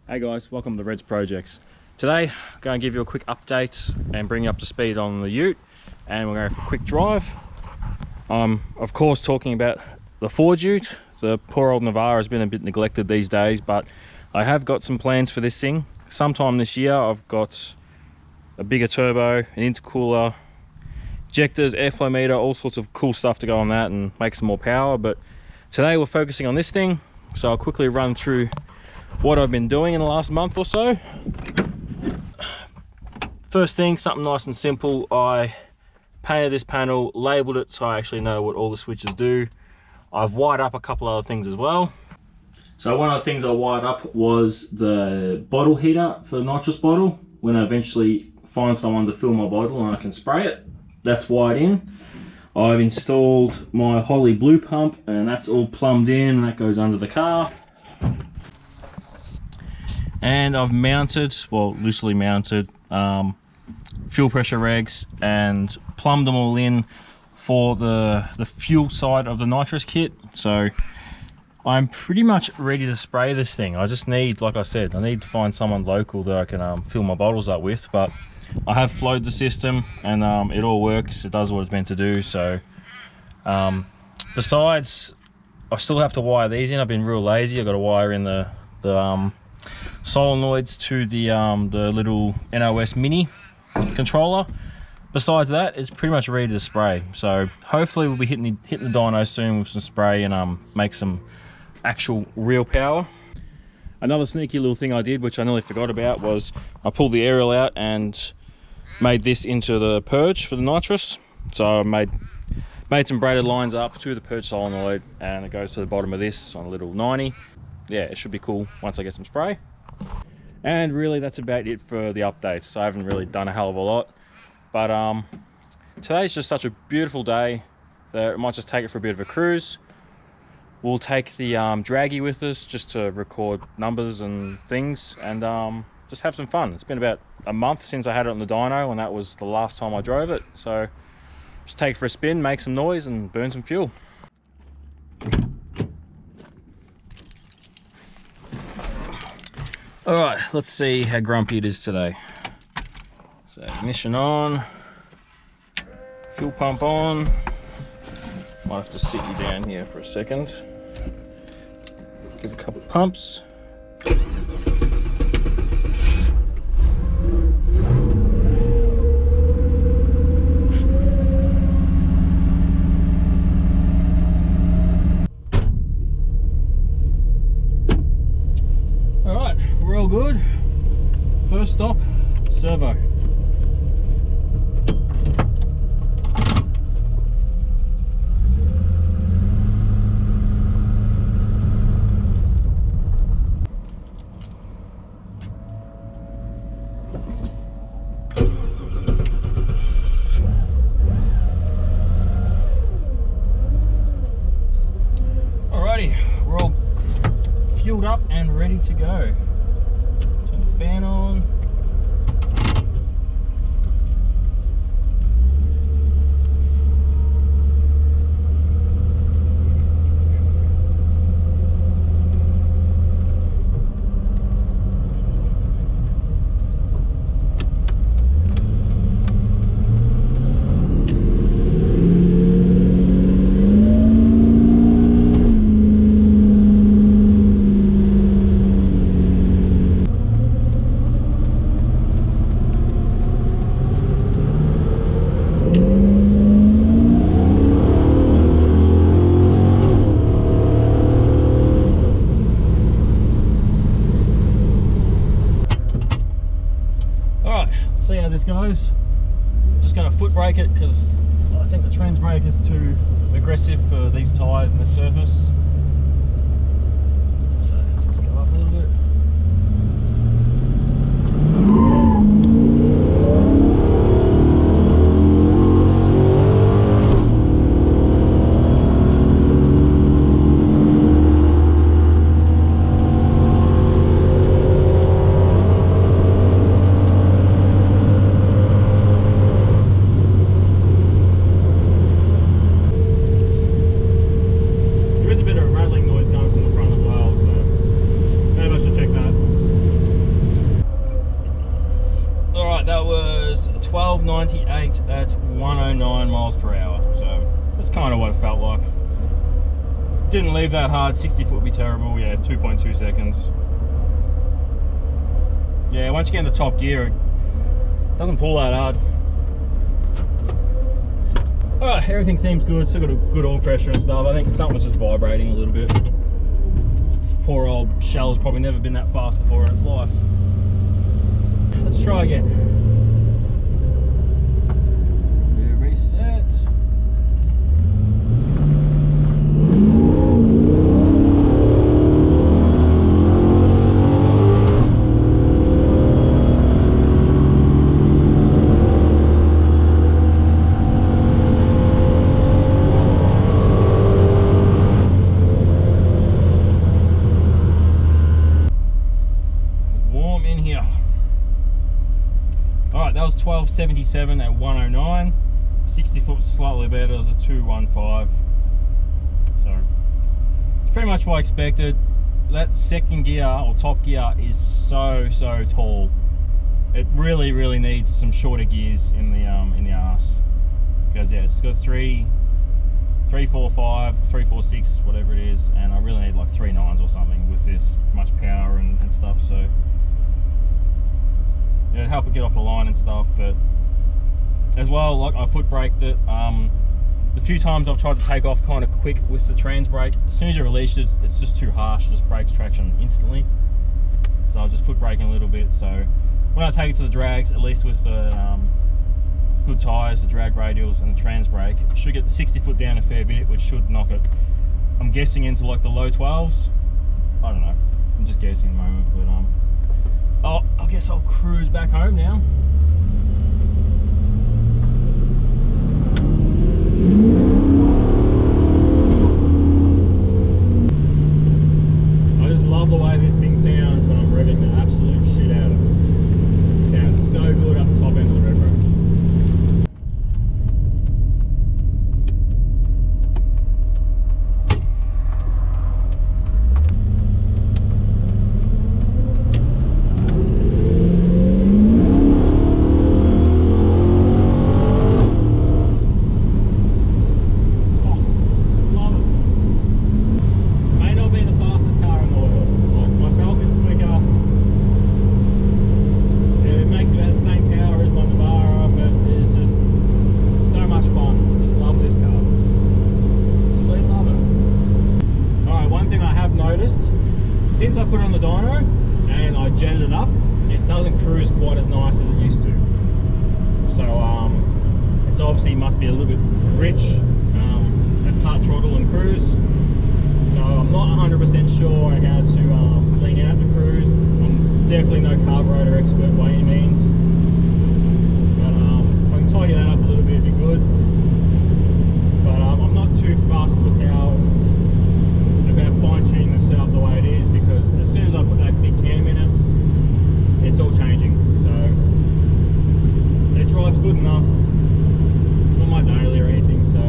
Hey guys, welcome to the Reds Projects. Today, I'm going to give you a quick update and bring you up to speed on the Ute, and we're going for a quick drive. Of course, talking about the Ford Ute. The poor old Navara has been a bit neglected these days, but I have got some plans for this thing. Sometime this year, I've got a bigger turbo, an intercooler, injectors, airflow meter, all sorts of cool stuff to go on that and make some more power. But today we're focusing on this thing, so I'll quickly run through what I've been doing in the last month or so. First thing, something nice and simple. I painted this panel, labeled it so I actually know what all the switches do. I've wired up a couple other things as well. So one of the things I wired up was the bottle heater for the nitrous bottle. When I eventually find someone to fill my bottle and I can spray it, that's wired in. I've installed my Holly blue pump, and that's all plumbed in, and that goes under the car. And I've mounted, well, loosely mounted, fuel pressure regs and plumbed them all in for the fuel side of the nitrous kit. So I'm pretty much ready to spray this thing. I just need, like I said, I need to find someone local that I can fill my bottles up with. But I have flowed the system, and it all works. It does what it's meant to do. So besides, I still have to wire these in. I've been real lazy. I've got to wire in the solenoids to the little NOS mini controller. Besides that, it's pretty much ready to spray. So hopefully we'll be hitting the dyno soon with some spray and make some actual real power. Another sneaky little thing I did, which I nearly forgot about, was I pulled the aerial out and made this into the purge for the nitrous. So I made some braided lines up to the purge solenoid, and it goes to the bottom of this on a little 90. Yeah, it should be cool once I get some spray. And really, that's about it for the updates. I haven't really done a hell of a lot, but today's just such a beautiful day that I might just take it for a bit of a cruise. We'll take the dragy with us just to record numbers and things, and just have some fun. It's been about a month since I had it on the dyno, and that was the last time I drove it. So just take it for a spin, make some noise and burn some fuel. All right, let's see how grumpy it is today. So ignition on, fuel pump on. Might have to sit you down here for a second. Give a couple of pumps. All good. First stop, servo. Alrighty, we're all fueled up and ready to go. Fan on. See how this goes. Just going to foot brake it because I think the trans brake is too aggressive for these tyres and the surface. So let's just go up a little bit. 1298 at 109 miles per hour. So that's kind of what it felt like. Didn't leave that hard. 60 foot would be terrible. Yeah, 2.2 seconds. Yeah, once you get in the top gear, it doesn't pull that hard. Alright, everything seems good. Still got a good oil pressure and stuff. I think something was just vibrating a little bit. This poor old shell's probably never been that fast before in its life. Let's try again. Reset. Alright, that was 1277 at 109. 60 foot slightly better, it was a 215. So it's pretty much what I expected. That second gear or top gear is so tall. It really needs some shorter gears in the arse. Because yeah, it's got 3, 4, 5, 3, 4, 6, whatever it is, and I really need like 3 9s or something with this much power and stuff. So yeah, it'd help it get off the line and stuff. But as well, like I foot braked it. The few times I've tried to take off kind of quick with the trans brake, as soon as you release it, it's just too harsh. It just breaks traction instantly. So I was just foot braking a little bit. So when I take it to the drags, at least with the good tyres, the drag radials and the trans brake, should get the 60 foot down a fair bit, which should knock it, I'm guessing, into like the low 12s. I don't know, I'm just guessing at the moment. But oh, I guess I'll cruise back home now. I just love the way this thing sounds when I'm revving the absolute shit out of it. It sounds so good up the top end of the rev range. Since I put it on the dyno and I jetted it up, it doesn't cruise quite as nice as it used to. So it's obviously must be a little bit rich at part throttle and cruise. So I'm not 100% sure how to lean out the cruise. I'm definitely no carburetor expert by any means, but if I can tidy that up a little bit, it'd be good. But I'm not too fussed with about fine-tuning the setup the way it is, because as soon as I put that big cam in it, it's all changing. So it drives good enough. It's not my daily or anything, so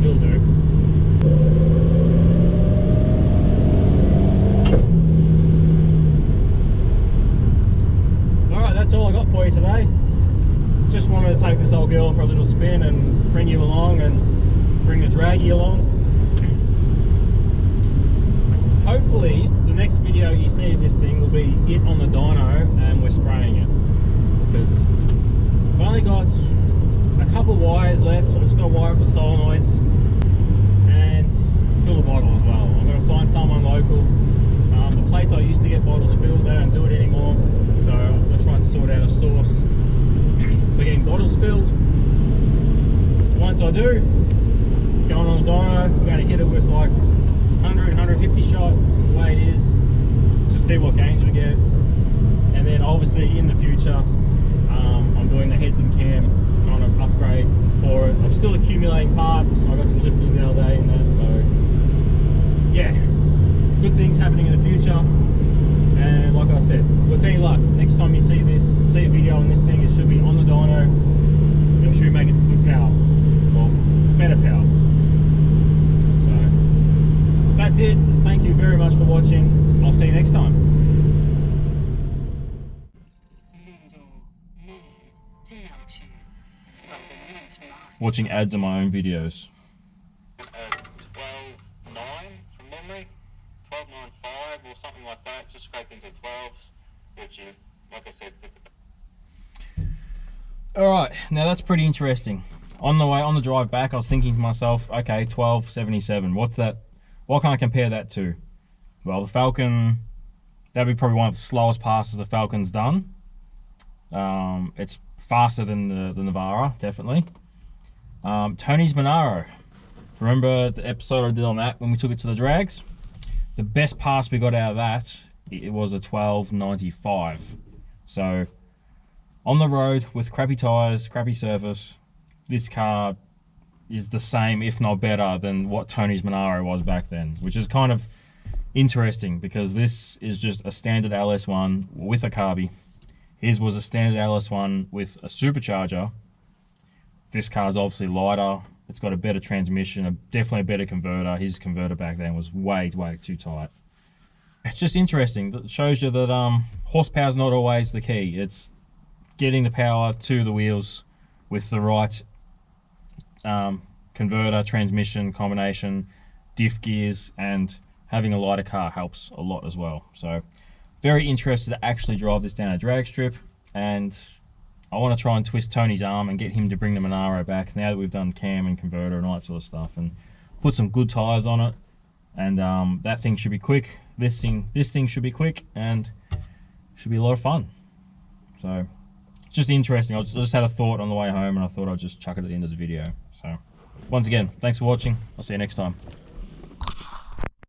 it'll do. Alright, that's all I got for you today. Just wanted to take this old girl for a little spin and bring you along and bring the draggy along. Hopefully the next video you see of this thing will be it on the dyno and we're spraying it, because I've only got a couple of wires left, so I'm just going to wire up the solenoids and fill the bottle as well. I'm going to find someone local. The place I used to get bottles filled, they don't do it anymore, so I'm going to try and sort out a source for getting bottles filled. Once I do, it's going on the dyno. I'm going to hit it with like 100, 150 shot, the way it is, just see what gains we get. And then obviously in the future, I'm doing the heads and cam kind of upgrade for it. I'm still accumulating parts. I got some lifters the other day and that, so yeah, good things happening in the future. And like I said, with any luck, next time you see a video on this thing, it should be on the dyno, and we should be making good power, or better power. That's it. Thank you very much for watching. I'll see you next time. watching ads on my own videos. 12.9 from memory, 12.95 or something like that, just scraped into 12s, which is, like I said, Alright, now that's pretty interesting. On the drive back, I was thinking to myself, okay, 12.77, what's that? What can I compare that to? Well, the Falcon, that'd be probably one of the slowest passes the Falcon's done. It's faster than the Navara, definitely. Tony's Monaro. Remember the episode I did on that when we took it to the drags? The best pass we got out of that, it was a 12.95. So, on the road with crappy tyres, crappy surface, this car is the same, if not better, than what Tony's Monaro was back then, which is kind of interesting because this is just a standard LS1 with a carby. His was a standard LS1 with a supercharger. This car's obviously lighter. It's got a better transmission, definitely a better converter. His converter back then was way too tight. It's just interesting. It shows you that horsepower's not always the key. It's getting the power to the wheels with the right converter, transmission, combination, diff gears, and having a lighter car helps a lot as well. So very interested to actually drive this down a drag strip, and I want to try and twist Tony's arm and get him to bring the Monaro back now that we've done cam and converter and all that sort of stuff, and put some good tyres on it. And that thing should be quick. This thing should be quick and should be a lot of fun. So just interesting. I just had a thought on the way home and I thought I'd just chuck it at the end of the video. So once again, thanks for watching. I'll see you next time.